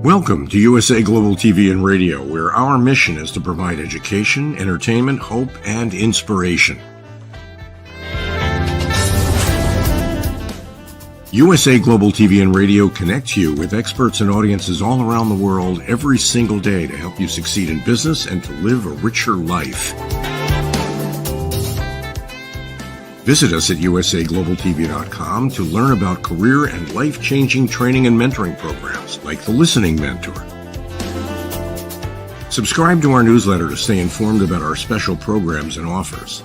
Welcome to USA Global TV and Radio, where our mission is to provide education, entertainment, hope, and inspiration. USA Global TV and Radio connects you with experts and audiences all around the world every single day to help you succeed in business and to live a richer life. Visit us at usaglobaltv.com to learn about career and life-changing training and mentoring programs like the Listening Mentor. Subscribe to our newsletter to stay informed about our special programs and offers.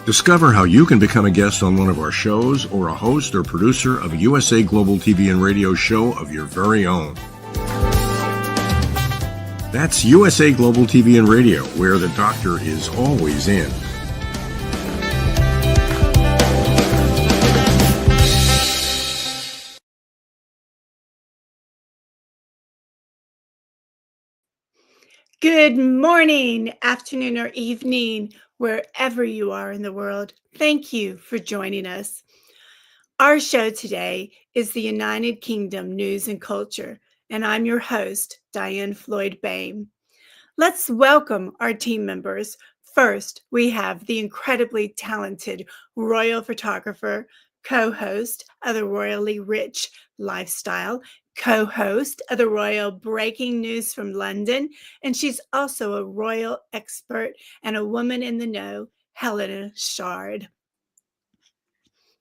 Discover how you can become a guest on one of our shows or a host or producer of a USA Global TV and Radio show of your very own. That's USA Global TV and Radio, where the doctor is always in. Good morning, afternoon, or evening, wherever you are in the world. Thank you for joining us. Our show today is the United Kingdom News and Culture, and I'm your host, DIANN FLOYD BOEHM. Let's welcome our team members. First, we have the incredibly talented royal photographer, co-host of the Royally Rich Lifestyle, co-host of the Royal Breaking News from London, and she's also a royal expert and a woman in the know, HELENA CHARD.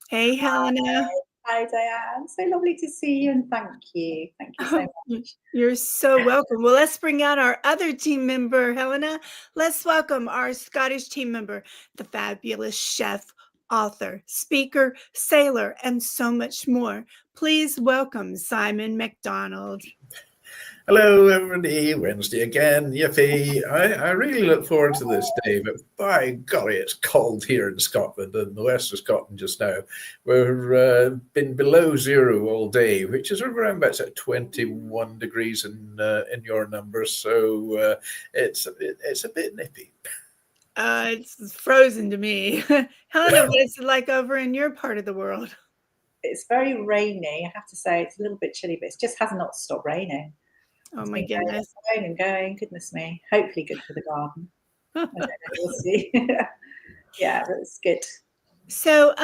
Hey, HELENA. Hi, Diane. So lovely to see you, and thank you. Thank you so much. You're so welcome. Well, let's bring out our other team member, HELENA. Let's welcome our Scottish team member, the fabulous chef, author, speaker, sailor, and so much more. Please welcome Simon Macdonald. Hello, everybody. Wednesday again. Yippee. I really look forward to this day, but by golly, it's cold here in Scotland and the west of Scotland just now. We've been below zero all day, which is around about 21 degrees in your numbers. So it's a bit nippy. It's frozen to me. HELENA, what is it like over in your part of the world? It's very rainy. I have to say it's a little bit chilly, but it just has not stopped raining. Oh my goodness. Going and going. Goodness me. Hopefully good for the garden. I don't know. We'll see. Yeah, that's good. So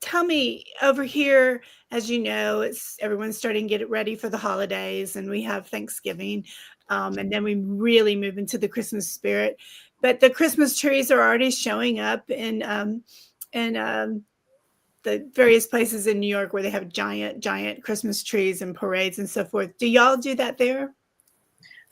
tell me, over here, as you know, everyone's starting to get ready for the holidays, and we have Thanksgiving, and then we really move into the Christmas spirit. But the Christmas trees are already showing up in the various places in New York where they have giant Christmas trees and parades and so forth. Do y'all do that there?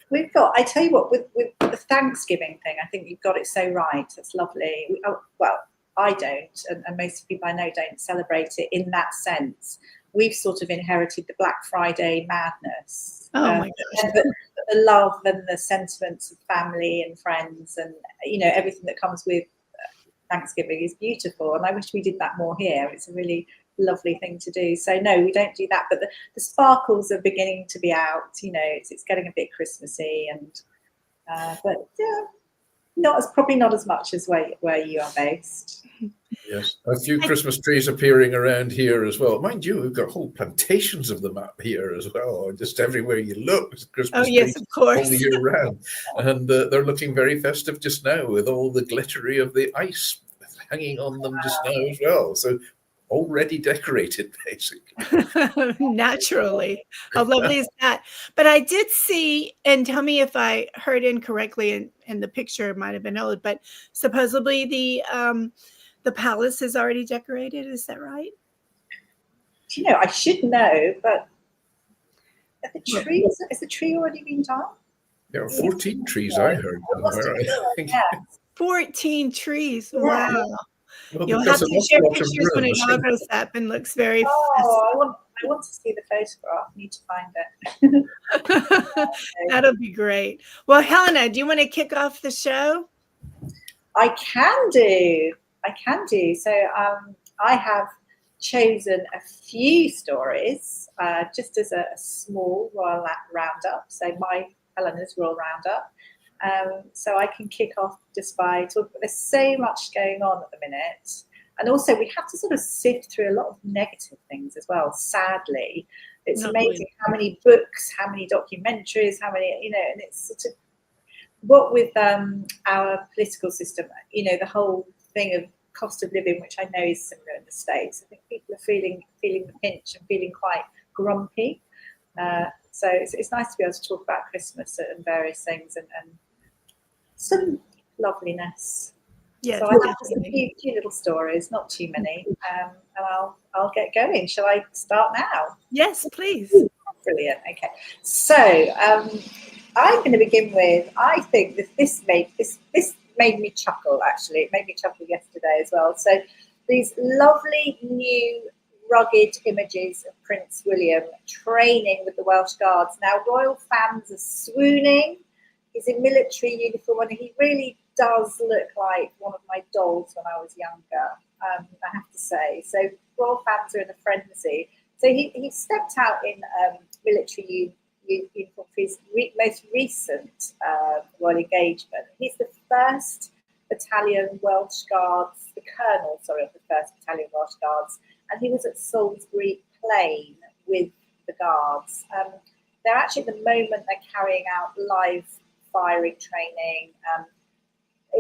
We've got, I tell you what, with the Thanksgiving thing, I think you've got it so right. It's lovely. Well, I don't, and most people I know don't celebrate it in that sense. We've sort of inherited the Black Friday madness. Oh my gosh. But the love and the sentiments of family and friends and, you know, everything that comes with Thanksgiving is beautiful. And I wish we did that more here. It's a really lovely thing to do. So no, we don't do that, but the sparkles are beginning to be out. You know, it's getting a bit Christmassy, and but yeah, Probably not as much as where you are based. Yes, a few Christmas trees appearing around here as well. Mind you, we've got whole plantations of them up here as well. Just everywhere you look, there's Christmas trees of course. all the year round. And they're looking very festive just now with all the glittery of the ice hanging on them just now as well. So already decorated, basically. Naturally. How lovely is that? But I did see, and tell me if I heard incorrectly, and the picture might have been old, but supposedly the palace is already decorated. Is that right? Do you know, I should know, but is the tree already been done? There are 14 trees, I heard somewhere. 14 trees. Yeah. Wow. Well, You'll have to share pictures when it all goes up and looks very I want to see the photograph. I need to find it. That'll be great. Well, Helena, do you want to kick off the show? I can do. So I have chosen a few stories just as a small royal roundup. So my Helena's Royal Roundup. So I can kick off just by talking. There's so much going on at the minute. And also we have to sort of sift through a lot of negative things as well, sadly. It's amazing how many books, how many documentaries, how many, and it's sort of what with our political system, the whole thing of cost of living, which I know is similar in the States. I think people are feeling the pinch and feeling quite grumpy. So it's nice to be able to talk about Christmas and various things and some loveliness. Yeah, so I have just a few little stories, not too many, and I'll get going. Shall I start now? Yes, please. Brilliant. Okay, so I'm going to begin with. I think this made me chuckle. Actually, it made me chuckle yesterday as well. So these lovely new rugged images of Prince William training with the Welsh Guards. Now, royal fans are swooning. He's in military uniform and he really does look like one of my dolls when I was younger, I have to say. So royal fans are in a frenzy. So he stepped out in military uniform for his most recent royal engagement. He's the first battalion Welsh Guards, the colonel, sorry, of the first battalion Welsh Guards, and he was at Salisbury Plain with the Guards. They're actually, at the moment, they're carrying out live firing training.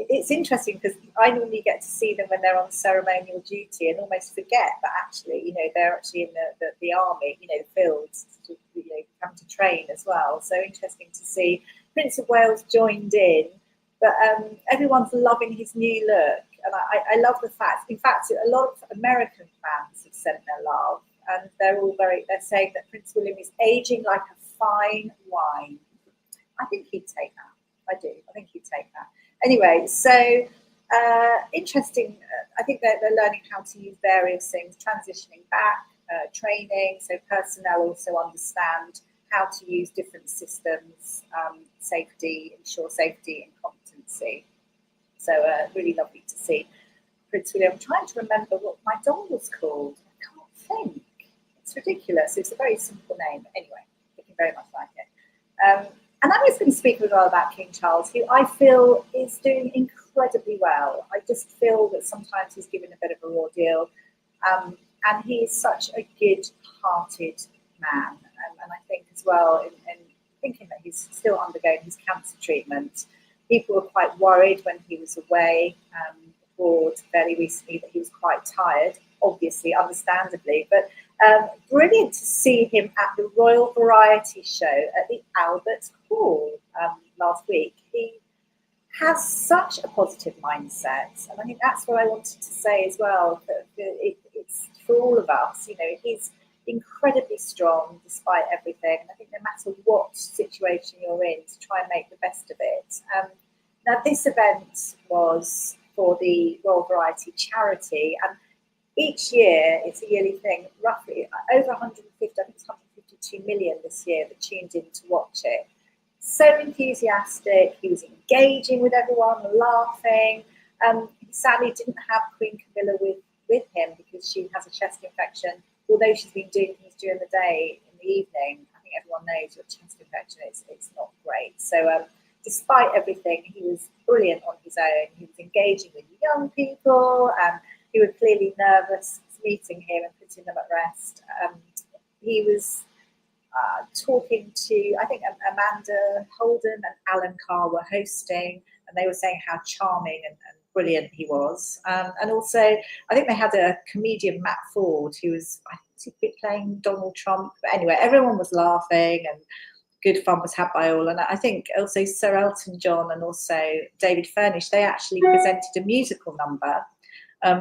It's interesting because I normally get to see them when they're on ceremonial duty and almost forget that actually, they're actually in the army, the fields, come to train as well. So interesting to see. Prince of Wales joined in, but everyone's loving his new look. And I love the fact, in fact, a lot of American fans have sent their love, and they're saying that Prince William is aging like a fine wine. I think he'd take that. I do. I think he'd take that. Anyway, so interesting. I think they're learning how to use various things, transitioning back, training, so personnel also understand how to use different systems, ensure safety and competency. So really lovely to see Prince William. I'm trying to remember what my doll was called. I can't think. It's ridiculous. It's a very simple name. Anyway, looking very much like it. And I'm just going to speak as well about King Charles, who I feel is doing incredibly well. I just feel that sometimes he's given a bit of a raw deal. And he is such a good-hearted man. And I think as well, in thinking that he's still undergoing his cancer treatment, people were quite worried when he was away abroad fairly recently that he was quite tired, obviously, understandably. But brilliant to see him at the Royal Variety Show at the Albert Hall last week. He has such a positive mindset, and I think that's what I wanted to say as well. That it's for all of us. He's incredibly strong despite everything. And I think no matter what situation you're in, to try and make the best of it. Now, this event was for the Royal Variety charity, and each year, it's a yearly thing, roughly over 150, I think it's 152 million this year that tuned in to watch it. So enthusiastic, he was engaging with everyone, laughing. He sadly didn't have Queen Camilla with him because she has a chest infection, although she's been doing things during the day, in the evening. I think everyone knows with chest infection, it's not great. So despite everything, he was brilliant on his own. He was engaging with young people, and he was clearly nervous meeting him and putting them at rest. He was talking to, I think, Amanda Holden and Alan Carr were hosting, and they were saying how charming and brilliant he was. And also, I think they had a comedian, Matt Ford, who was, I think, playing Donald Trump. But anyway, everyone was laughing, and good fun was had by all. And I think also Sir Elton John and also David Furnish, they actually presented a musical number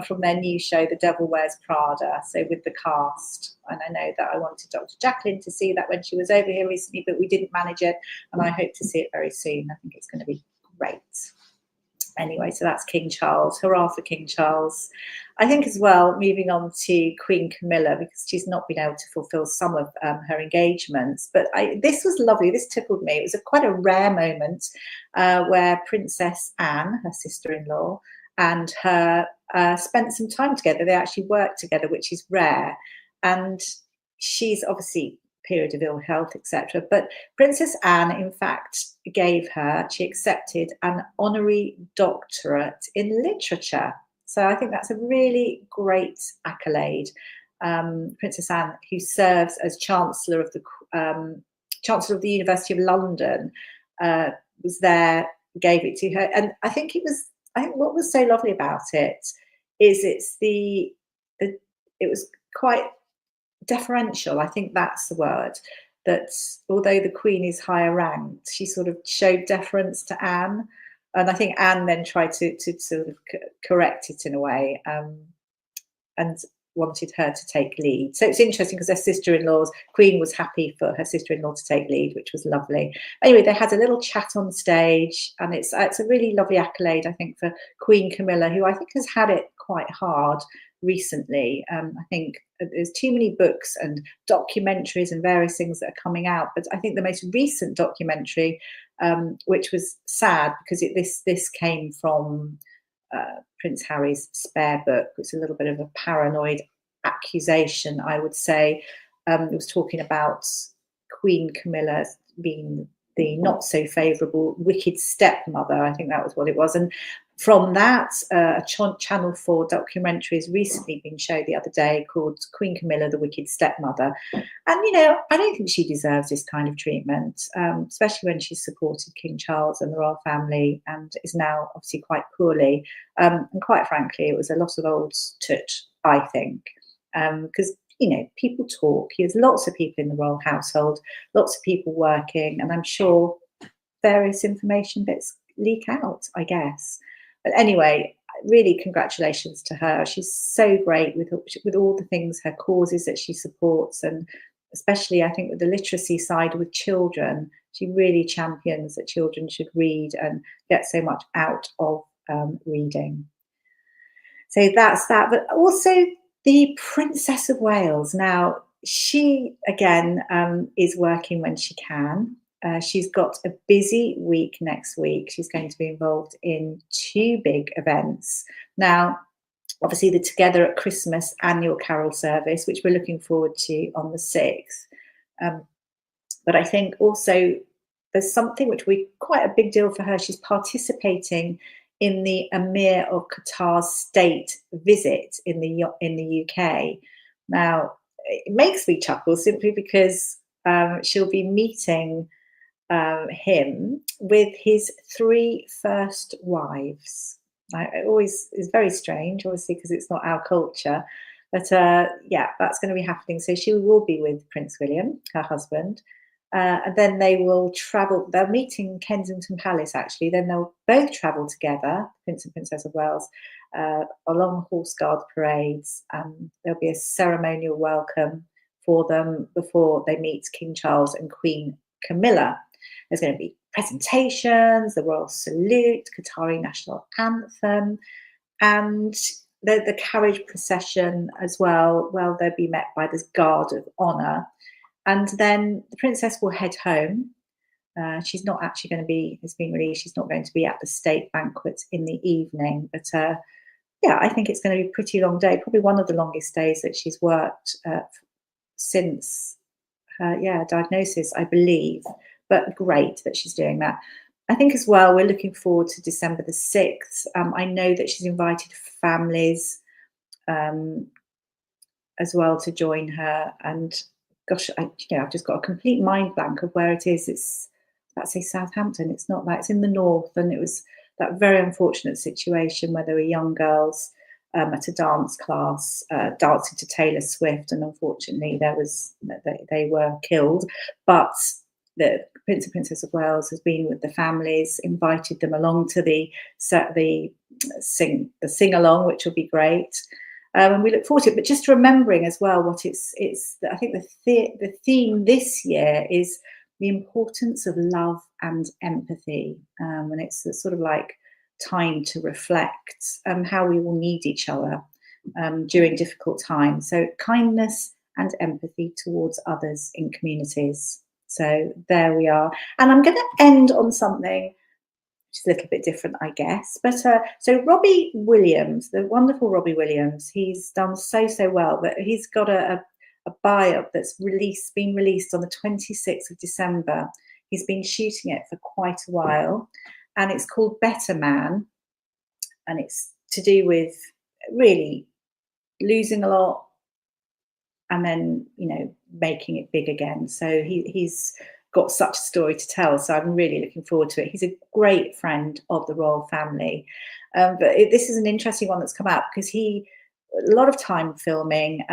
from their new show, The Devil Wears Prada, so with the cast. And I know that I wanted Dr. JACALYN to see that when she was over here recently, but we didn't manage it, and I hope to see it very soon. I think it's going to be great. Anyway, so that's King Charles. Hurrah for King Charles. I think as well, moving on to Queen Camilla, because she's not been able to fulfill some of her engagements. But this was lovely. This tickled me. It was quite a rare moment where Princess Anne, her sister-in-law, and her spent some time together. They actually worked together, which is rare. And she's obviously period of ill health, etc. But Princess Anne, in fact, she accepted an honorary doctorate in literature. So I think that's a really great accolade. Princess Anne, who serves as Chancellor of the University of London, was there, gave it to her, and I think what was so lovely about it is it was quite deferential. I think that's the word, that although the Queen is higher ranked, she sort of showed deference to Anne, and I think Anne then tried to sort of correct it in a way, and wanted her to take lead. So it's interesting because her sister-in-law's Queen was happy for her sister-in-law to take lead, which was lovely. Anyway, they had a little chat on stage, and it's a really lovely accolade, I think, for Queen Camilla, who I think has had it quite hard recently. I think there's too many books and documentaries and various things that are coming out, but I think the most recent documentary, which was sad because this came from Prince Harry's spare book. It's a little bit of a paranoid accusation, I would say. It was talking about Queen Camilla being the not so favourable wicked stepmother. I think that was what it was. And from that, a Channel 4 documentary has recently been shown the other day called Queen Camilla, the Wicked Stepmother. And, I don't think she deserves this kind of treatment, especially when she's supported King Charles and the royal family and is now obviously quite poorly. And quite frankly, it was a lot of old toot, I think, because, people talk. There's lots of people in the royal household, lots of people working, and I'm sure various information bits leak out, I guess. But anyway, really congratulations to her. She's so great with all the things, her causes that she supports, and especially I think with the literacy side with children, she really champions that children should read and get so much out of reading. So that's that. But also the Princess of Wales. Now, she, again, is working when she can. She's got a busy week next week. She's going to be involved in 2 big events. Now, obviously, the Together at Christmas annual carol service, which we're looking forward to on the 6th. But I think also there's something which will be quite a big deal for her. She's participating in the Emir of Qatar's state visit in the UK. Now, it makes me chuckle simply because she'll be meeting him with his 3 first wives. It always is very strange, obviously, because it's not our culture. But yeah, that's going to be happening. So she will be with Prince William, her husband. And then they will travel. They'll meet in Kensington Palace, actually. Then they'll both travel together, Prince and Princess of Wales, along Horse Guard parades. There'll be a ceremonial welcome for them before they meet King Charles and Queen Camilla. There's going to be presentations, the royal salute, Qatari national anthem, and the carriage procession as well. Well, they'll be met by this guard of honour. And then the princess will head home. She's not actually going to be, it's been released, she's not going to be at the state banquet in the evening. But yeah, I think it's going to be a pretty long day, probably one of the longest days that she's worked since her diagnosis, I believe. But great that she's doing that. I think as well, we're looking forward to December the 6th. I know that she's invited families as well to join her. And gosh, I've just got a complete mind blank of where it is. It's, let's say, Southampton. It's not that. It's in the north. And it was that very unfortunate situation where there were young girls at a dance class dancing to Taylor Swift. And unfortunately, they were killed. But the Prince and Princess of Wales has been with the families, invited them along to the sing along, which will be great. And we look forward to it. But just remembering as well what it's. I think the theme this year is the importance of love and empathy, and it's sort of like time to reflect how we all need each other during difficult times. So kindness and empathy towards others in communities. So there we are. And I'm going to end on something which is a little bit different, I guess. But so Robbie Williams, the wonderful Robbie Williams, he's done so well. But he's got a biopic that's been released on the 26th of December. He's been shooting it for quite a while. And it's called Better Man. And it's to do with really losing a lot and then, making it big again. So he's got such a story to tell. So I'm really looking forward to it. He's a great friend of the royal family. But this is an interesting one that's come out because a lot of time filming.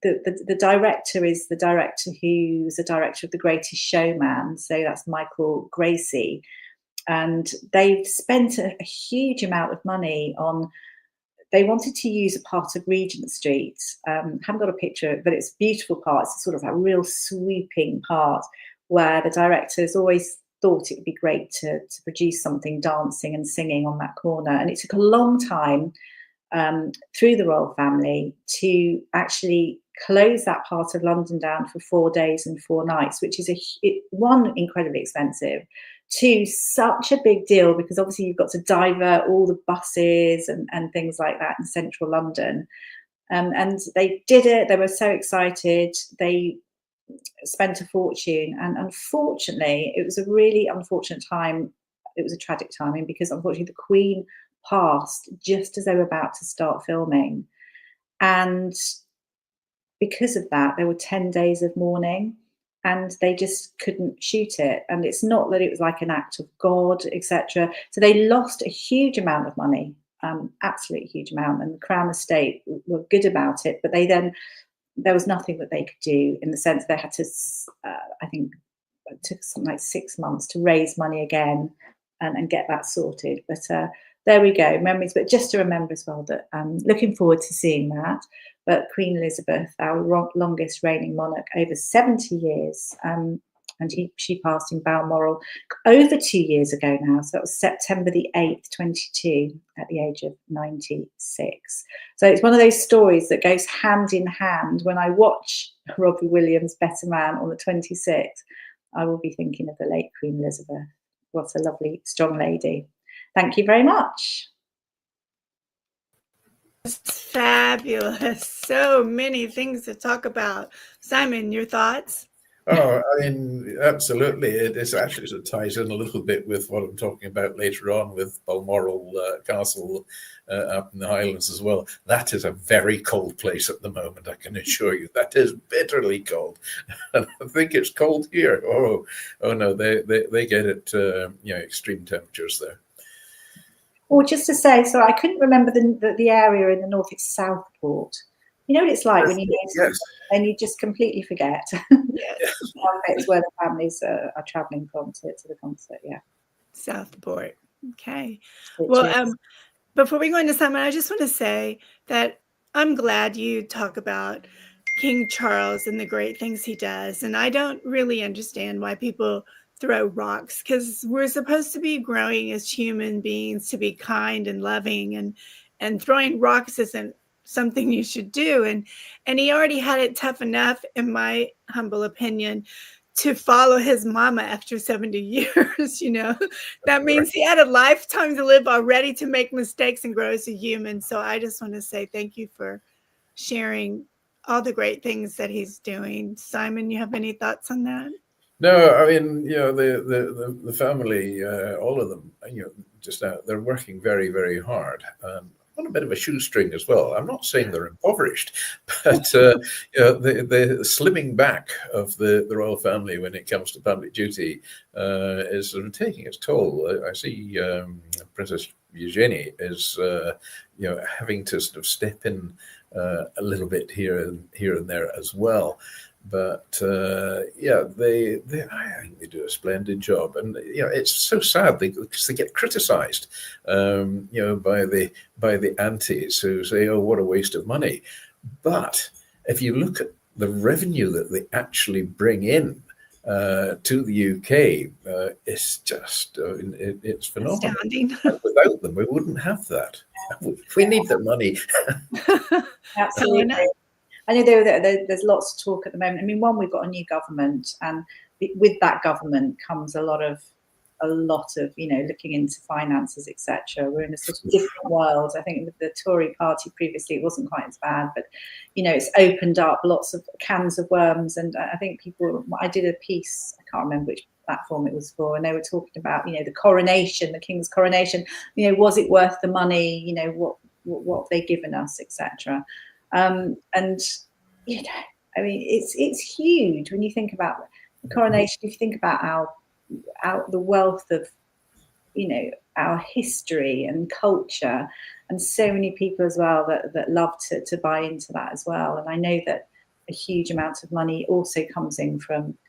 The director is the director who's the director of The Greatest Showman. So that's Michael Gracie. And they've spent a huge amount of money on. They wanted to use a part of Regent Street. Haven't got a picture of it, but it's a beautiful part. It's sort of a real sweeping part where the directors always thought it would be great to produce something dancing and singing on that corner. And it took a long time through the royal family to actually close that part of London down for 4 days and 4 nights, which is one, incredibly expensive, two, such a big deal because obviously you've got to divert all the buses and things like that in central London. And they did it. They were so excited. They spent a fortune. And unfortunately, it was a really unfortunate time. It was a tragic timing because unfortunately the Queen passed just as they were about to start filming. And because of that, there were 10 days of mourning. And they just couldn't shoot it. And it's not that it was like an act of God, etc. So they lost a huge amount of money, absolutely huge amount. And the Crown Estate were good about it. But there was nothing that they could do in the sense they had to, I think, it took something like 6 months to raise money again and get that sorted. But there we go, memories. But just to remember as well that looking forward to seeing that. But Queen Elizabeth, our longest reigning monarch, over 70 years, and she passed in Balmoral over 2 years ago now. So that was September the 8th, 22, at the age of 96. So it's one of those stories that goes hand in hand. When I watch Robbie Williams' Better Man on the 26th, I will be thinking of the late Queen Elizabeth. What a lovely, strong lady. Thank you very much. Fabulous. So many things to talk about. Simon, your thoughts? Oh, I mean, absolutely. It actually sort of ties in a little bit with what I'm talking about later on with Balmoral Castle up in the Highlands as well. That is a very cold place at the moment, I can assure you. That is bitterly cold. And I think it's cold here. Oh no, they get it, extreme temperatures there. Or just to say, so I couldn't remember the area in the north. It's Southport. You know what it's like when you know yes. and you just completely forget. Yes. It's where the families are travelling from to the concert. Yeah. Southport. Okay. Well, before we go into Simon, I just want to say that I'm glad you talk about King Charles and the great things he does. And I don't really understand why people throw rocks, because we're supposed to be growing as human beings to be kind and loving, and throwing rocks isn't something you should do. And he already had it tough enough, in my humble opinion, to follow his mama after 70 years. That means he had a lifetime to live already to make mistakes and grow as a human. So I just want to say thank you for sharing all the great things that he's doing. Simon, you have any thoughts on that? No, I mean, the family, all of them, just now, they're working very, very hard. On a bit of a shoestring as well. I'm not saying they're impoverished, but the slimming back of the royal family when it comes to public duty is sort of taking its toll. I see Princess Eugenie is, having to sort of step in a little bit here and there as well. But I think they do a splendid job, and it's so sad because they get criticised, by the antis who say, "Oh, what a waste of money." But if you look at the revenue that they actually bring in to the UK, it's just it's phenomenal. Astounding. Without them, we wouldn't have that. We need their money. Absolutely. I know there's lots of talk at the moment. I mean, we've got a new government, and with that government comes a lot of looking into finances, etc. We're in a sort of different world. I think with the Tory party previously, it wasn't quite as bad, but it's opened up lots of cans of worms. And I think I did a piece, I can't remember which platform it was for, and they were talking about the coronation, the king's coronation. Was it worth the money? What have they given us, etc. And I mean, it's huge when you think about the coronation. If you think about the wealth of our history and culture, and so many people as well that love to buy into that as well. And I know that a huge amount of money also comes in from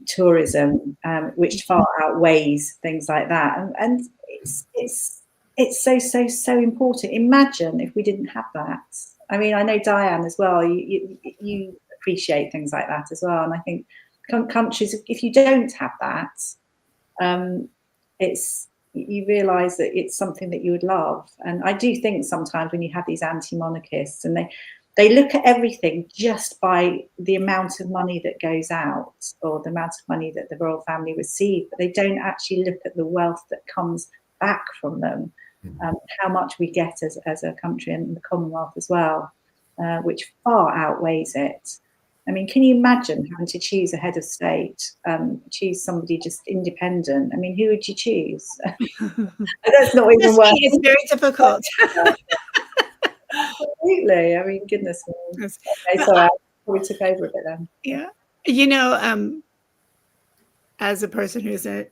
tourism, which far outweighs things like that. And it's so important. Imagine if we didn't have that. I mean, I know DIANN as well. You appreciate things like that as well. And I think countries, if you don't have that, you realise that it's something that you would love. And I do think sometimes when you have these anti-monarchists and they look at everything just by the amount of money that goes out or the amount of money that the royal family receive, but they don't actually look at the wealth that comes back from them. How much we get as a country and the Commonwealth as well, which far outweighs it. I mean, can you imagine having to choose a head of state, choose somebody just independent? I mean, who would you choose? That's not even worth it. It's very difficult. Absolutely. I mean, goodness me. Okay, so I probably took over a bit then. Yeah. As a person who's a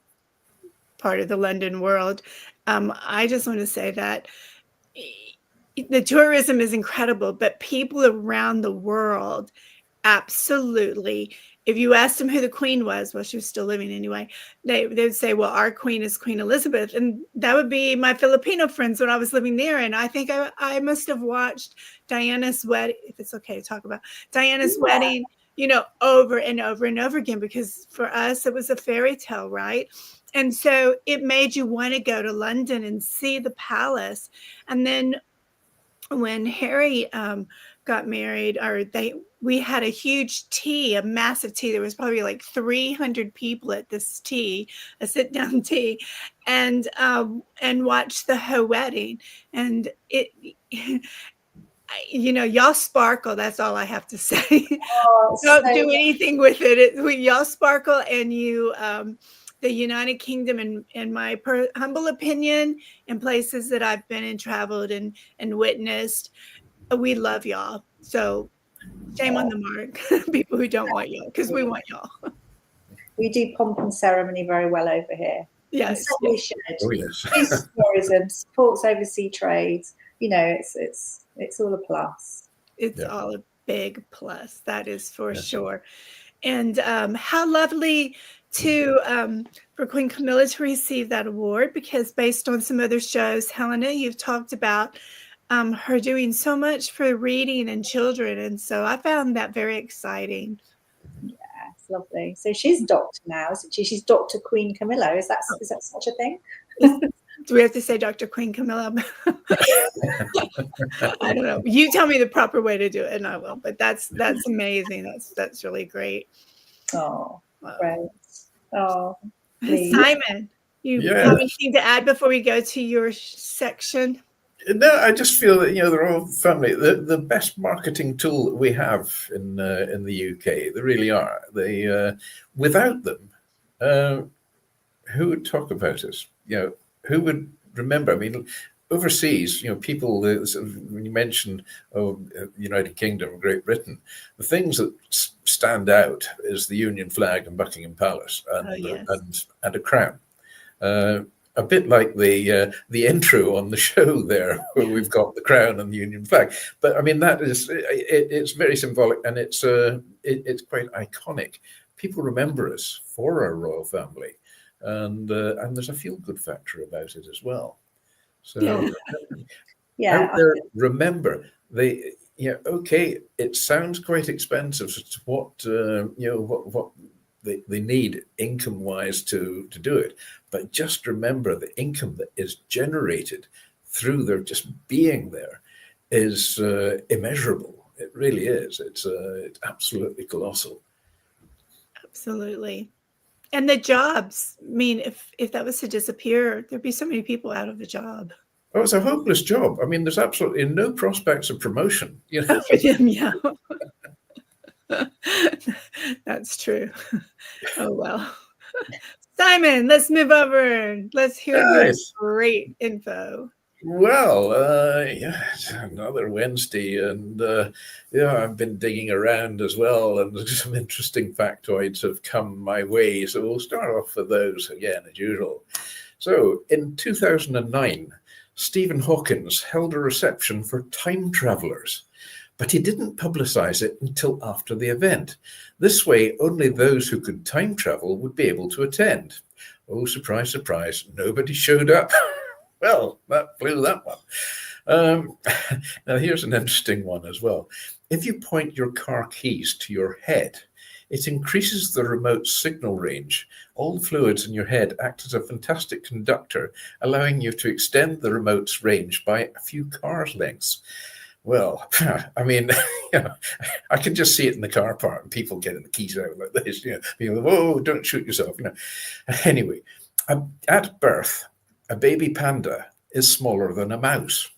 part of the London world, I just want to say that the tourism is incredible, but people around the world, absolutely. If you asked them who the Queen was, well, she was still living anyway, they would say, well, our Queen is Queen Elizabeth. And that would be my Filipino friends when I was living there. And I think I must have watched Diana's wedding, if it's okay to talk about Diana's wedding, over and over and over again, because for us, it was a fairy tale, right? And so it made you want to go to London and see the palace. And then when Harry got married, we had a huge tea, a massive tea. There was probably like 300 people at this tea, a sit-down tea, and watched the whole wedding. And y'all sparkle. That's all I have to say. Don't do anything with it. Y'all sparkle, and you. The United Kingdom, in my humble opinion, in places that I've been and traveled and witnessed, we love y'all. So shame on the mark, people who don't want y'all, because we want y'all. We do pomp and ceremony very well over here. Yes, so we should. Oh, yes. Tourism supports overseas trade. It's all a plus. It's all a big plus. That is for sure. And how lovely for Queen Camilla to receive that award, because based on some other shows, Helena, you've talked about her doing so much for reading and children, and so I found that very exciting. Yeah, it's lovely. So she's doctor now, isn't she? She's Dr. Queen Camilla. Is that such a thing? Do we have to say Dr. Queen Camilla? I don't know. You tell me the proper way to do it, and I will. But that's amazing. That's really great. Oh, great. Oh, please. Simon, you have anything to add before we go to your section? No, I just feel that, the royal family, the best marketing tool that we have in the UK. They really are. They without them, who would talk about us? Who would remember? I mean, overseas, people, when you mention United Kingdom, Great Britain, the things that stand out is the Union flag and Buckingham Palace and a crown. A bit like the intro on the show there, where we've got the crown and the Union flag. But I mean, that is it's very symbolic, and it's quite iconic. People remember us for our royal family, and there's a feel-good factor about it as well. So out there, remember okay, it sounds quite expensive to what what they need income-wise to do it, but just remember the income that is generated through their just being there is immeasurable. It really is. It's absolutely colossal. Absolutely. And the jobs, I mean, if that was to disappear, there'd be so many people out of a job. Oh, it's a hopeless job. I mean, there's absolutely no prospects of promotion. For them, yeah. That's true. Oh, well. Simon, let's move over. Let's hear this great info. Well, it's another Wednesday, and I've been digging around as well, and some interesting factoids have come my way. So we'll start off with those again, as usual. So in 2009, Stephen Hawking held a reception for time travelers, but he didn't publicize it until after the event. This way, only those who could time travel would be able to attend. Oh, surprise, surprise, nobody showed up. Well, that blew that one. Now, here's an interesting one as well. If you point your car keys to your head, it increases the remote signal range. All the fluids in your head act as a fantastic conductor, allowing you to extend the remote's range by a few cars' lengths. Well, I mean, I can just see it in the car park, and people getting the keys out like this. Whoa, don't shoot yourself. Anyway, at birth, a baby panda is smaller than a mouse.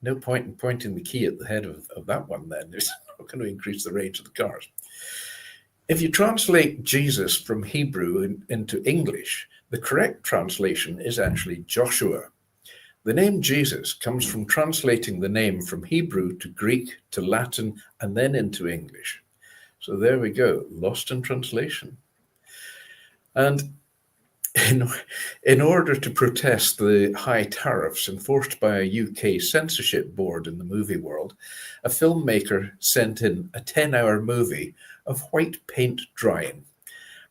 No point in pointing the key at the head of that one then. It's not going to increase the range of the cars. If you translate Jesus from Hebrew into English, the correct translation is actually Joshua. The name Jesus comes from translating the name from Hebrew to Greek to Latin and then into English. So there we go, lost in translation. And in order to protest the high tariffs enforced by a UK censorship board in the movie world, a filmmaker sent in a 10-hour movie of white paint drying.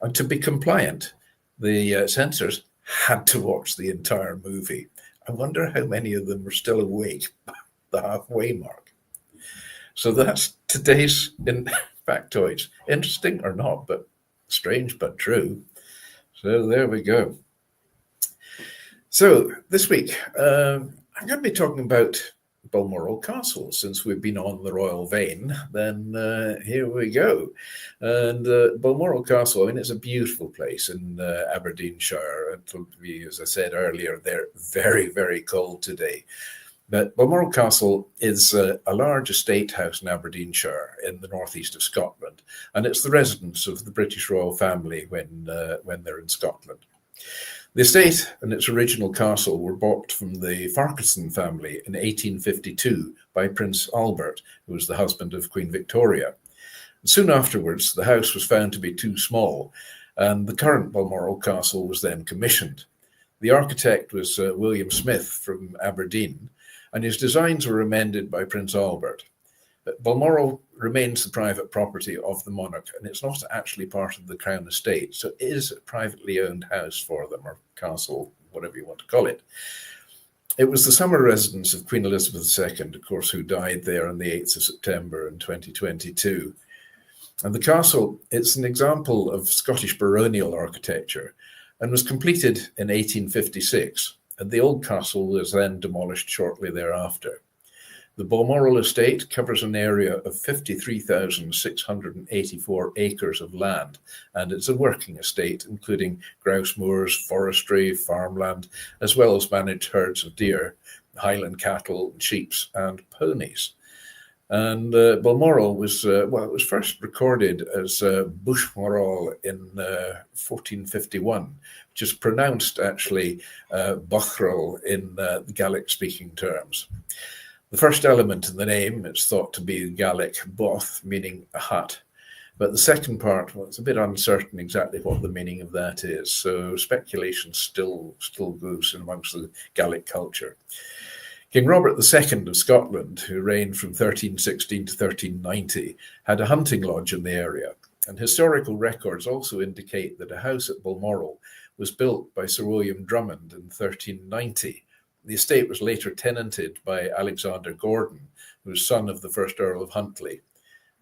And to be compliant, the censors had to watch the entire movie. I wonder how many of them were still awake by the halfway mark. So that's today's factoids. Interesting or not, but strange but true. So there we go. So this week, I'm going to be talking about Balmoral Castle. Since we've been on the royal vein, then here we go. And Balmoral Castle, I mean, it's a beautiful place in Aberdeenshire. It'll be, as I said earlier, they're very, very cold today. But Balmoral Castle is a large estate house in Aberdeenshire in the northeast of Scotland, and it's the residence of the British royal family when they're in Scotland. The estate and its original castle were bought from the Farquharson family in 1852 by Prince Albert, who was the husband of Queen Victoria. Soon afterwards, the house was found to be too small, and the current Balmoral Castle was then commissioned. The architect was William Smith from Aberdeen, and his designs were amended by Prince Albert. But Balmoral remains the private property of the monarch, and it's not actually part of the Crown Estate, so it is a privately owned house for them, or castle, whatever you want to call it. It was the summer residence of Queen Elizabeth II, of course, who died there on the 8th of September in 2022. And the castle, it's an example of Scottish baronial architecture and was completed in 1856. And the old castle was then demolished shortly thereafter. The Balmoral estate covers an area of 53,684 acres of land, and it's a working estate, including grouse moors, forestry, farmland, as well as managed herds of deer. Highland cattle, sheep and ponies. And Balmoral was, it was first recorded as Bushmoral in 1451, which is pronounced actually Buchral in the Gaelic-speaking terms. The first element in the name is thought to be Gaelic both, meaning a hut. But the second part, well, it's a bit uncertain exactly what the meaning of that is. So speculation still goes amongst the Gaelic culture. King Robert II of Scotland, who reigned from 1316 to 1390, had a hunting lodge in the area. And historical records also indicate that a house at Balmoral was built by Sir William Drummond in 1390. The estate was later tenanted by Alexander Gordon, who was son of the first Earl of Huntly.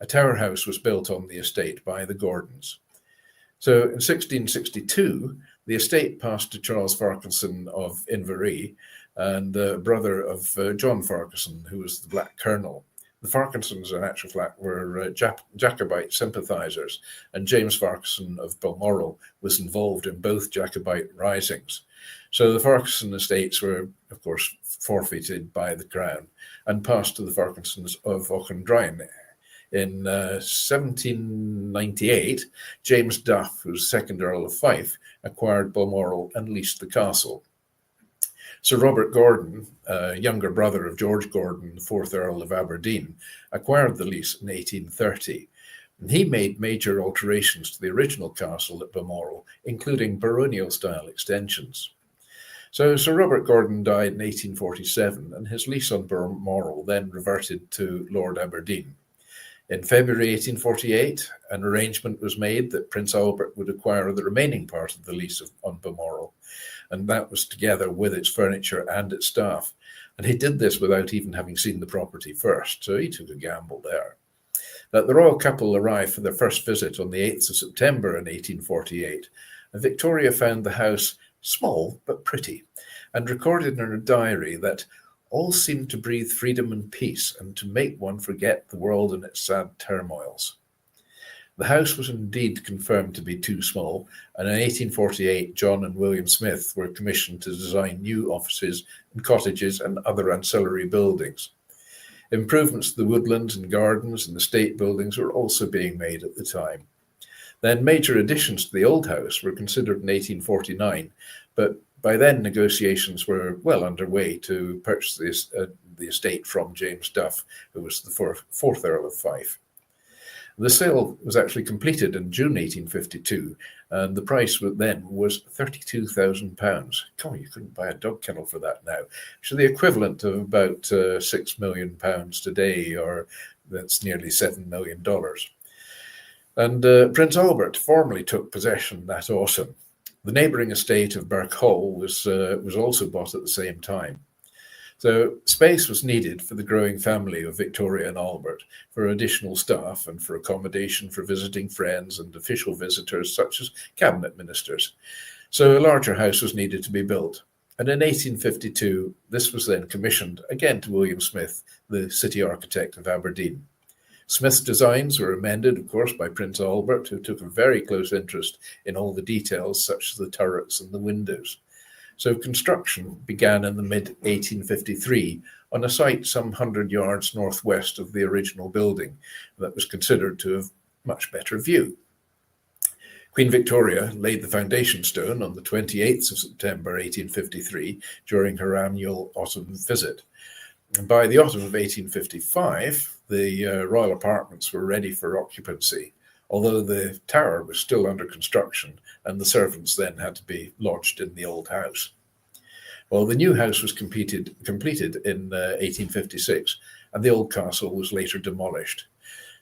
A tower house was built on the estate by the Gordons. So in 1662, the estate passed to Charles Farquharson of Inverary, and brother of John Farquharson, who was the Black Colonel. The Farquharsons, in actual fact, were Jacobite sympathisers, and James Farquharson of Balmoral was involved in both Jacobite risings. So the Farquharson estates were, of course, forfeited by the Crown and passed to the Farquharsons of Auchendrine. In 1798, James Duff, who was second Earl of Fife, acquired Balmoral and leased the castle. Sir Robert Gordon, younger brother of George Gordon, the fourth Earl of Aberdeen, acquired the lease in 1830. And he made major alterations to the original castle at Balmoral, including baronial-style extensions. So Sir Robert Gordon died in 1847, and his lease on Balmoral then reverted to Lord Aberdeen. In February 1848, an arrangement was made that Prince Albert would acquire the remaining part of the lease on Balmoral, and that was together with its furniture and its staff. And he did this without even having seen the property first, so he took a gamble there. But the royal couple arrived for their first visit on the 8th of September in 1848, and Victoria found the house small but pretty, and recorded in her diary that all seemed to breathe freedom and peace, and to make one forget the world and its sad turmoils. The house was indeed confirmed to be too small, and in 1848 John and William Smith were commissioned to design new offices and cottages and other ancillary buildings. Improvements to the woodlands and gardens and the state buildings were also being made at the time. Then major additions to the old house were considered in 1849, but by then negotiations were well underway to purchase the estate from James Duff, who was the fourth Earl of Fife. The sale was actually completed in June 1852, and the price then was £32,000. God, you couldn't buy a dog kennel for that now. So the equivalent of about £6 million today, or that's nearly $7 million. And Prince Albert formally took possession that autumn. The neighbouring estate of Birk Hall was also bought at the same time. So space was needed for the growing family of Victoria and Albert, for additional staff and for accommodation for visiting friends and official visitors such as cabinet ministers. So a larger house was needed to be built. And in 1852, this was then commissioned again to William Smith, the city architect of Aberdeen. Smith's designs were amended, of course, by Prince Albert, who took a very close interest in all the details, such as the turrets and the windows. So construction began in the mid-1853 on a site some 100 yards northwest of the original building that was considered to have much better view. Queen Victoria laid the foundation stone on the 28th of September 1853 during her annual autumn visit. And by the autumn of 1855, the royal apartments were ready for occupancy, although the tower was still under construction and the servants then had to be lodged in the old house. Well, the new house was completed in 1856, and the old castle was later demolished.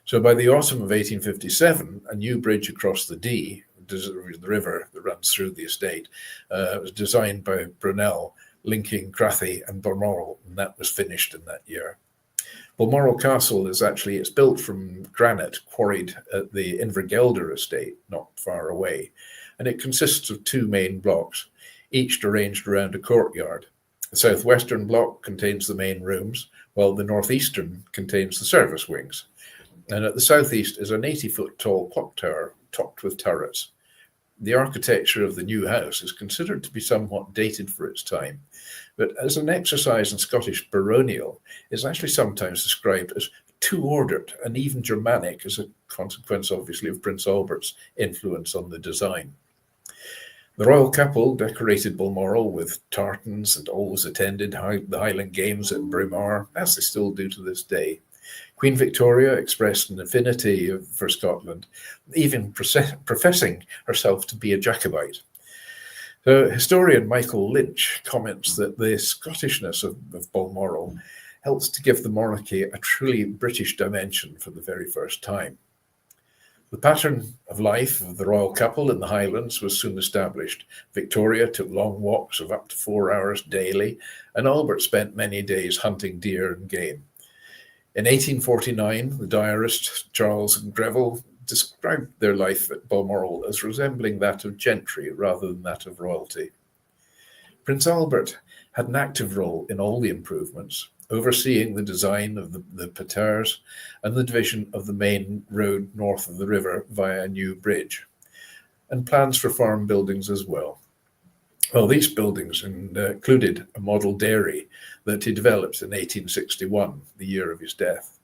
So by the autumn of 1857, a new bridge across the Dee, the river that runs through the estate, was designed by Brunel, linking Crathy and Balmoral, and that was finished in that year. Balmoral Castle it's built from granite quarried at the Invergelder estate, not far away, and it consists of two main blocks, each arranged around a courtyard. The southwestern block contains the main rooms, while the northeastern contains the service wings. And at the southeast is an 80-foot tall clock tower topped with turrets. the architecture of the new house is considered to be somewhat dated for its time, but as an exercise in Scottish baronial, it's actually sometimes described as too ordered and even Germanic as a consequence, obviously, of Prince Albert's influence on the design. The royal couple decorated Balmoral with tartans and always attended the Highland Games at Braemar, as they still do to this day. Queen Victoria expressed an affinity for Scotland, even professing herself to be a Jacobite. So historian Michael Lynch comments that the Scottishness of Balmoral helps to give the monarchy a truly British dimension for the very first time. The pattern of life of the royal couple in the Highlands was soon established. Victoria took long walks of up to 4 hours daily, and Albert spent many days hunting deer and game. In 1849, the diarist Charles Greville described their life at Balmoral as resembling that of gentry rather than that of royalty. Prince Albert had an active role in all the improvements, overseeing the design of the paters and the division of the main road north of the river via a new bridge, and plans for farm buildings as well. Well, these buildings included a model dairy that he developed in 1861, the year of his death.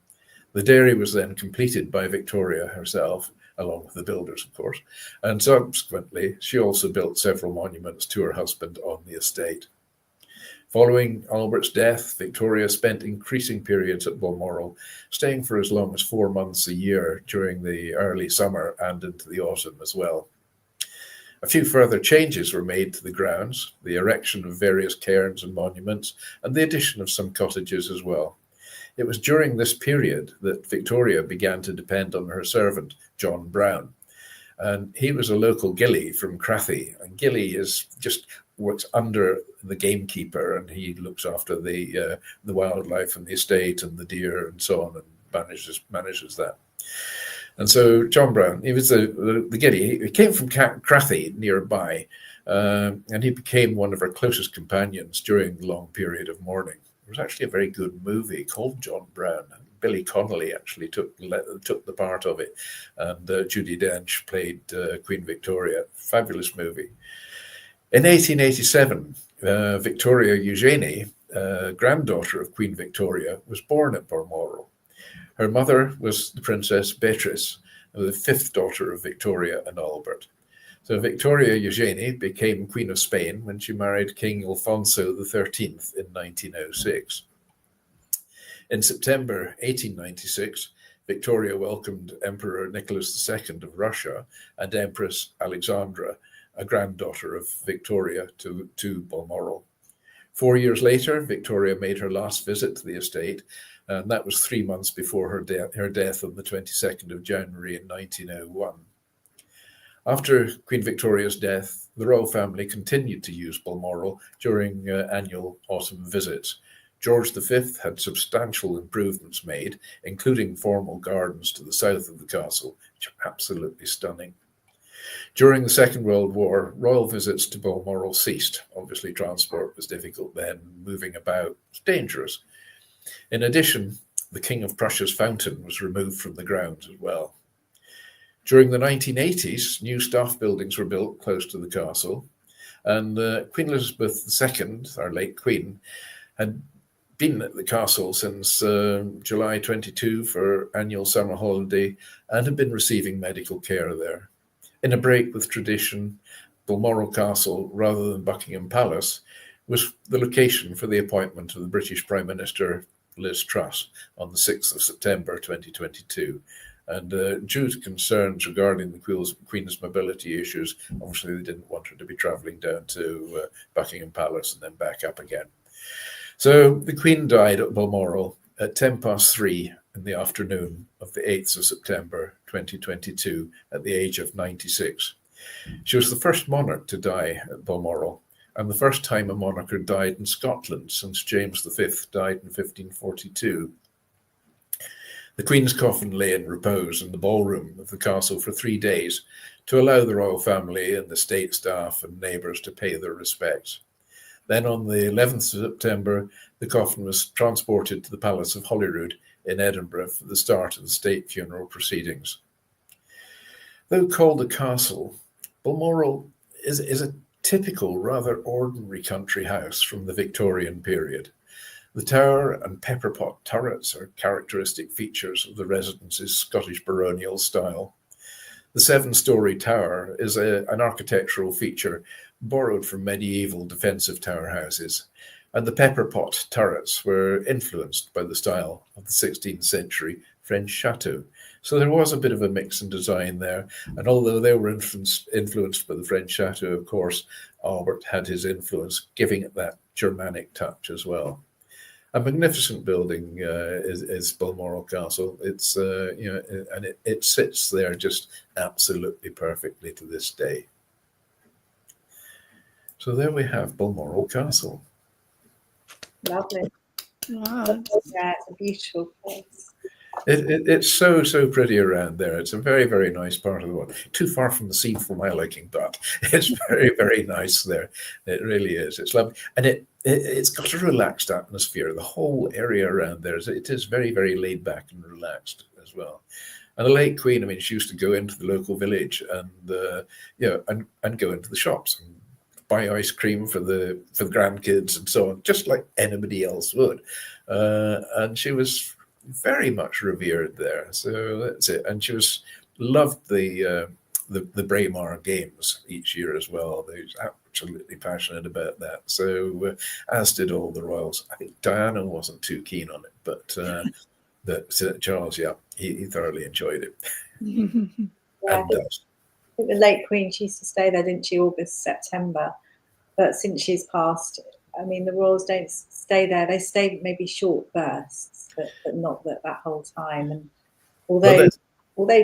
The dairy was then completed by Victoria herself, along with the builders, of course, and subsequently she also built several monuments to her husband on the estate. Following Albert's death, Victoria spent increasing periods at Balmoral, staying for as long as 4 months a year during the early summer and into the autumn as well. A few further changes were made to the grounds, the erection of various cairns and monuments, and the addition of some cottages as well. It was during this period that Victoria began to depend on her servant, John Brown. And he was a local gillie from Crathy, and gillie works under the gamekeeper, and he looks after the wildlife and the estate and the deer and so on, and manages that. And so John Brown, he was the gillie. He came from Crathy nearby, and he became one of our closest companions during the long period of mourning. There was actually a very good movie called John Brown. Billy Connolly actually took the part of it, and Judi Dench played Queen Victoria. Fabulous movie. In 1887, Victoria Eugenie, granddaughter of Queen Victoria, was born at Balmoral. Her mother was the Princess Beatrice, the fifth daughter of Victoria and Albert. So Victoria Eugenie became Queen of Spain when she married King Alfonso XIII in 1906. In September 1896, Victoria welcomed Emperor Nicholas II of Russia and Empress Alexandra, a granddaughter of Victoria, to Balmoral. 4 years later, Victoria made her last visit to the estate, and that was 3 months before her death on the 22nd of January in 1901. After Queen Victoria's death, the royal family continued to use Balmoral during annual autumn visits. George V had substantial improvements made, including formal gardens to the south of the castle, which are absolutely stunning. During the Second World War, royal visits to Balmoral ceased. Obviously, transport was difficult then, moving about was dangerous. In addition, the King of Prussia's fountain was removed from the grounds as well. During the 1980s, new staff buildings were built close to the castle, and Queen Elizabeth II, our late Queen, had been at the castle since July 22 for annual summer holiday and had been receiving medical care there. In a break with tradition, Balmoral Castle, rather than Buckingham Palace, was the location for the appointment of the British Prime Minister Liz Truss on the 6th of September 2022. And due to concerns regarding the Queen's mobility issues, obviously they didn't want her to be travelling down to Buckingham Palace and then back up again. So the Queen died at Balmoral at 3:10 in the afternoon of the 8th of September 2022 at the age of 96. She was the first monarch to die at Balmoral, and the first time a monarch had died in Scotland since James V died in 1542. The Queen's coffin lay in repose in the ballroom of the castle for 3 days to allow the royal family and the state staff and neighbours to pay their respects. Then on the 11th of September, the coffin was transported to the Palace of Holyrood in Edinburgh for the start of the state funeral proceedings. Though called a castle, Balmoral is a typical, rather ordinary country house from the Victorian period. The tower and pepperpot turrets are characteristic features of the residence's Scottish baronial style. The 7-storey tower is an architectural feature borrowed from medieval defensive tower houses, and the pepperpot turrets were influenced by the style of the 16th century French chateau. So there was a bit of a mix in design there, and although they were influenced by the French chateau, of course, Albert had his influence, giving it that Germanic touch as well. A magnificent building is Balmoral Castle. It's and it sits there just absolutely perfectly to this day. So there we have Balmoral Castle. Lovely. Wow. Yeah, it's a beautiful place. It's so pretty around there. It's a very, very nice part of the world. Too far from the sea for my liking, but it's very, very nice there. It really is. It's lovely. And it's got a relaxed atmosphere. The whole area around there, it is very, very laid back and relaxed as well. And the late Queen, I mean, she used to go into the local village and and go into the shops and buy ice cream for the grandkids and so on, just like anybody else would. And she was very much revered there. So that's it. And she loved the Braemar games each year as well. They was absolutely passionate about that. So as did all the royals. I think Diana wasn't too keen on it, but Charles, yeah, he thoroughly enjoyed it. Yeah, And does. I think the late Queen, she used to stay there, didn't she, August, September. But since she's passed, I mean, the royals don't stay there. They stay maybe short bursts, but not that whole time. And although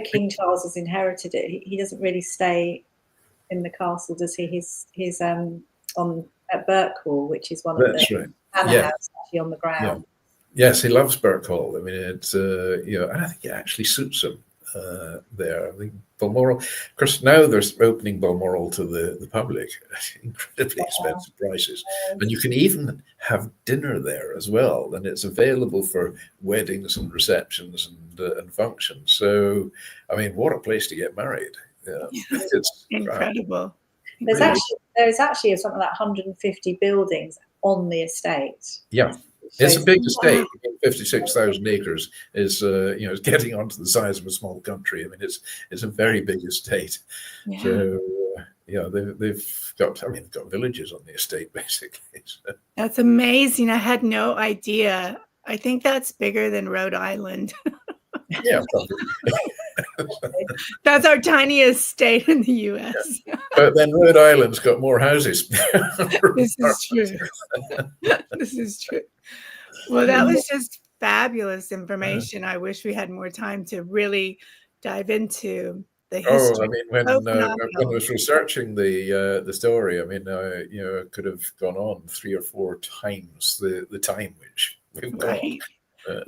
King Charles has inherited it, he doesn't really stay in the castle, does he? He's on at Birkhall, which is one of the manor houses actually on the ground. Yeah. Yes, he loves Birkhall. I mean, it's and I think it actually suits him there. I think Balmoral, of course, now they're opening Balmoral to the public at incredibly expensive prices, and you can even have dinner there as well, and it's available for weddings and receptions and functions. So, I mean, what a place to get married! It's incredible. There's actually something like 150 buildings on the estate. Yeah. It's a big estate. 56,000 acres is, is getting onto the size of a small country. I mean, it's a very big estate. Yeah. So, they've got villages on the estate basically. So. That's amazing. I had no idea. I think that's bigger than Rhode Island. Yeah, probably. That's our tiniest state in the U.S. But then Rhode Island's got more houses. This is true. This is true. Well, that was just fabulous information. I wish we had more time to really dive into the history. Oh, I mean, when I was researching the story, I mean, I could have gone on 3 or 4 times the time which we've got. Right. But,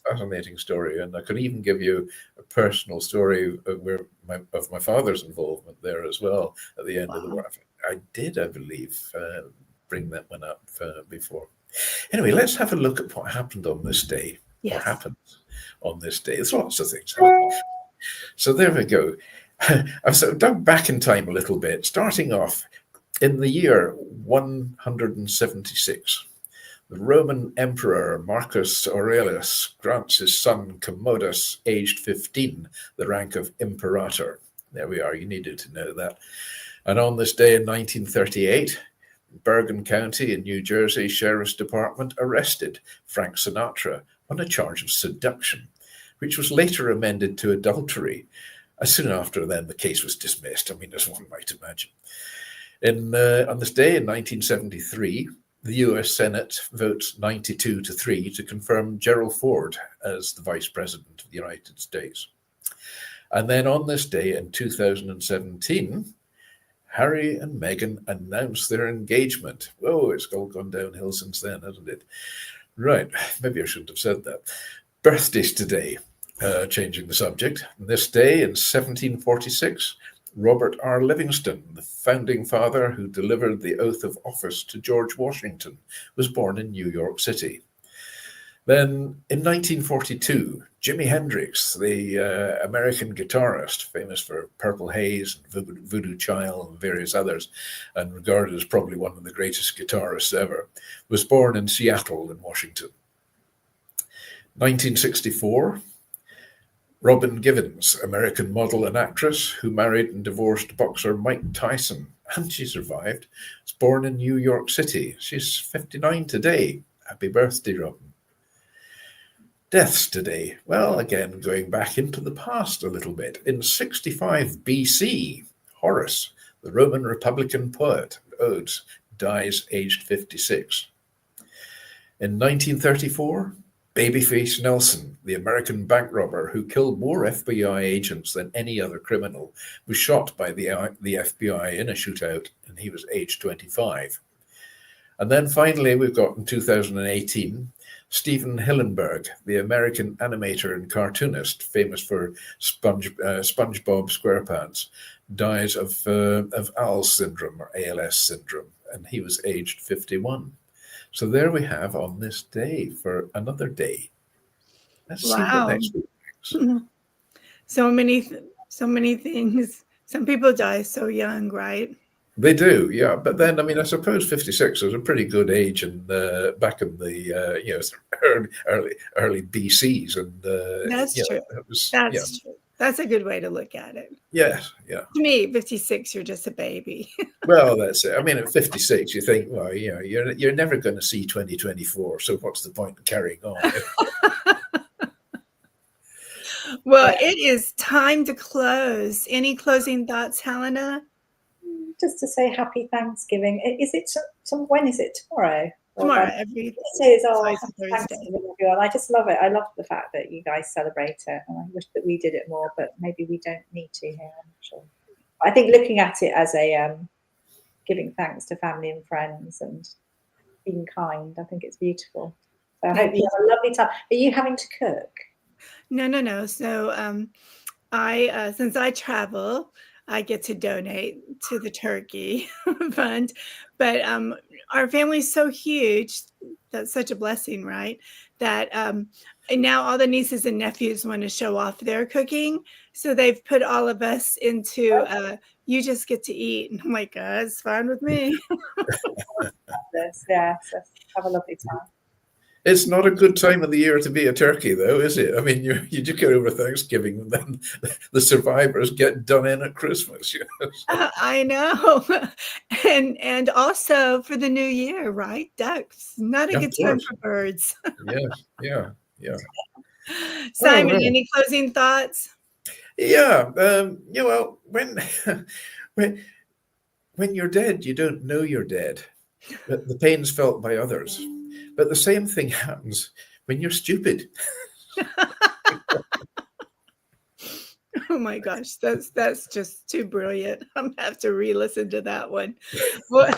fascinating story, and I could even give you a personal story of my father's involvement there as well at the end of the war. I believe, bring that one up before. Anyway, let's have a look at what happened on this day. Yes. What happened on this day? There's lots of things happening. So there we go. I've sort of dug back in time a little bit, starting off in the year 176. The Roman Emperor Marcus Aurelius grants his son Commodus, aged 15, the rank of Imperator. There we are, you needed to know that. And on this day in 1938, Bergen County in New Jersey Sheriff's Department arrested Frank Sinatra on a charge of seduction, which was later amended to adultery. Soon after then, the case was dismissed, I mean, as one might imagine. On this day in 1973, the US Senate votes 92-3 to confirm Gerald Ford as the Vice President of the United States. And then on this day in 2017, Harry and Meghan announced their engagement. Oh, it's all gone downhill since then, hasn't it? Right, maybe I shouldn't have said that. Birthdays today, changing the subject. This day in 1746, Robert R. Livingston, the founding father who delivered the oath of office to George Washington, was born in New York City. Then in 1942, Jimi Hendrix, the American guitarist, famous for Purple Haze, and Voodoo Child, and various others, and regarded as probably one of the greatest guitarists ever, was born in Seattle in Washington. 1964, Robin Givens, American model and actress who married and divorced boxer Mike Tyson, and she survived, was born in New York City. She's 59 today. Happy birthday, Robin. Deaths today. Well, again, going back into the past a little bit. In 65 BC, Horace, the Roman Republican poet and odes, dies aged 56. In 1934, Babyface Nelson, the American bank robber who killed more FBI agents than any other criminal, was shot by the FBI in a shootout, and he was aged 25. And then finally, we've got in 2018, Steven Hillenburg, the American animator and cartoonist, famous for SpongeBob SquarePants, dies of ALS syndrome or ALS syndrome, and he was aged 51. So there we have on this day for another day. Let's see what next week brings. So many things. Some people die so young, right? They do, yeah. But then, I mean, I suppose 56 was a pretty good age, and back in the early BCs, and that's true. That's true. That's a good way to look at it. Yes, yeah. To me, 56, you're just a baby. Well, that's it. I mean, at 56, you think, well, you know, you're never going to see 2024. So what's the point in carrying on? Well, it is time to close. Any closing thoughts, Helena? Just to say happy Thanksgiving. Is it when is it? Tomorrow? Tomorrow. It is. Oh, happy Thanksgiving, everyone. I just love it. I love the fact that you guys celebrate it, and I wish that we did it more, but maybe we don't need to here. I'm not sure. I think looking at it as a giving thanks to family and friends and being kind, I think it's beautiful. So I hope you have a lovely time. Are you having to cook? No. So I since I travel, I get to donate to the turkey fund, but our family's so huge. That's such a blessing, right? That and now all the nieces and nephews want to show off their cooking, so they've put all of us into you just get to eat, and I'm like, it's fine with me. Yeah, so have a lovely time. It's not a good time of the year to be a turkey, though, is it? I mean, you just get over Thanksgiving, and then the survivors get done in at Christmas. You know? I know, and also for the new year, right? Ducks, not a good time for birds. Yeah. Simon, any closing thoughts? Yeah, well, when you're dead, you don't know you're dead. But the pain's felt by others. But the same thing happens when you're stupid. Oh my gosh, that's just too brilliant. I'm gonna have to re-listen to that one. Well,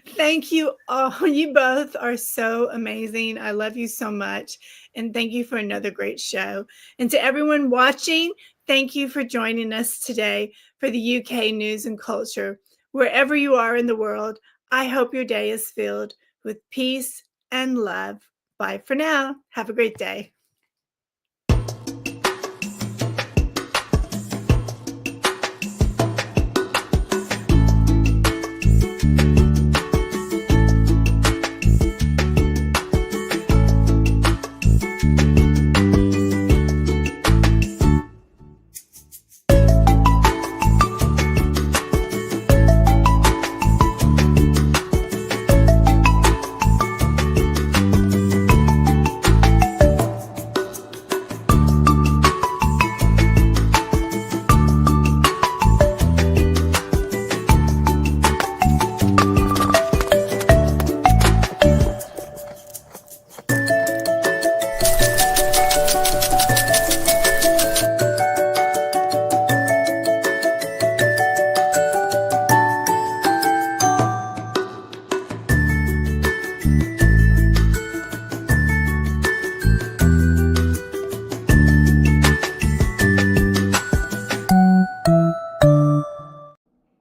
thank you all. You both are so amazing. I love you so much. And thank you for another great show. And to everyone watching, thank you for joining us today for the UK News and Culture. Wherever you are in the world, I hope your day is filled with peace and love. Bye for now. Have a great day.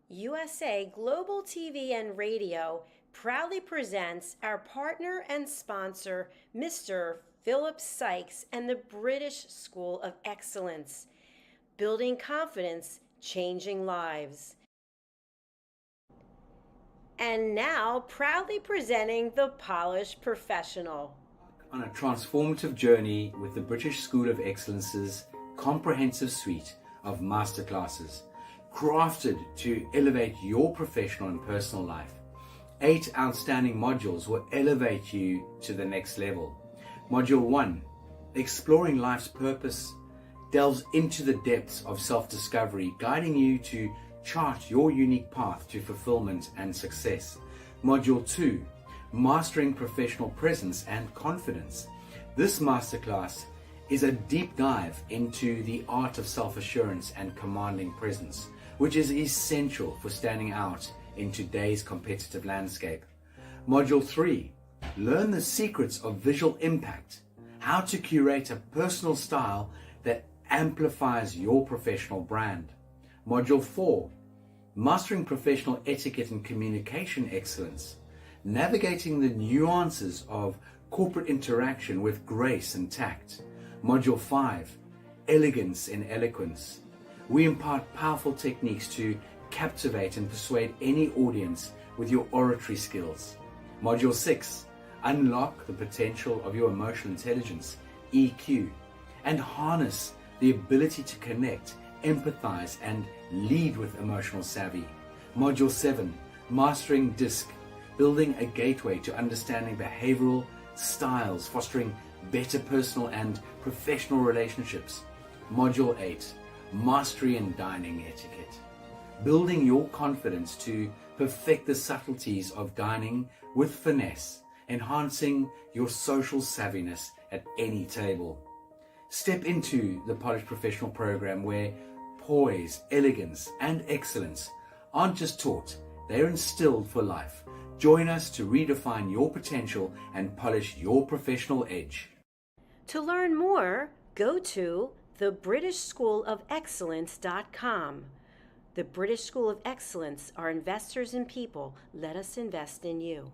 USA Global TV and Radio proudly presents our partner and sponsor, Mr. Philip Sykes and the British School of Excellence. Building confidence, changing lives. And now, proudly presenting the Polished Professional. On a transformative journey with the British School of Excellence's comprehensive suite of masterclasses, crafted to elevate your professional and personal life. 8 outstanding modules will elevate you to the next level. Module 1, Exploring Life's Purpose, delves into the depths of self-discovery, guiding you to chart your unique path to fulfillment and success. Module 2, Mastering Professional Presence and Confidence. This masterclass is a deep dive into the art of self-assurance and commanding presence, which is essential for standing out in today's competitive landscape. Module 3, Learn the Secrets of Visual Impact, how to curate a personal style that amplifies your professional brand. Module 4, Mastering Professional Etiquette and Communication Excellence, navigating the nuances of corporate interaction with grace and tact. Module 5, Elegance in Eloquence. We impart powerful techniques to captivate and persuade any audience with your oratory skills. Module 6, Unlock the potential of your emotional intelligence, EQ, and harness the ability to connect, empathize, and lead with emotional savvy. Module 7, Mastering DISC, building a gateway to understanding behavioral styles, fostering better personal and professional relationships. Module 8, Mastery in Dining Etiquette, building your confidence to perfect the subtleties of dining with finesse, enhancing your social savviness at any table. Step into the Polished Professional program where poise, elegance, and excellence aren't just taught, they're instilled for life. Join us to redefine your potential and polish your professional edge. To learn more, go to thebritishschoolofexcellence.com. The British School of Excellence are investors in people. Let us invest in you.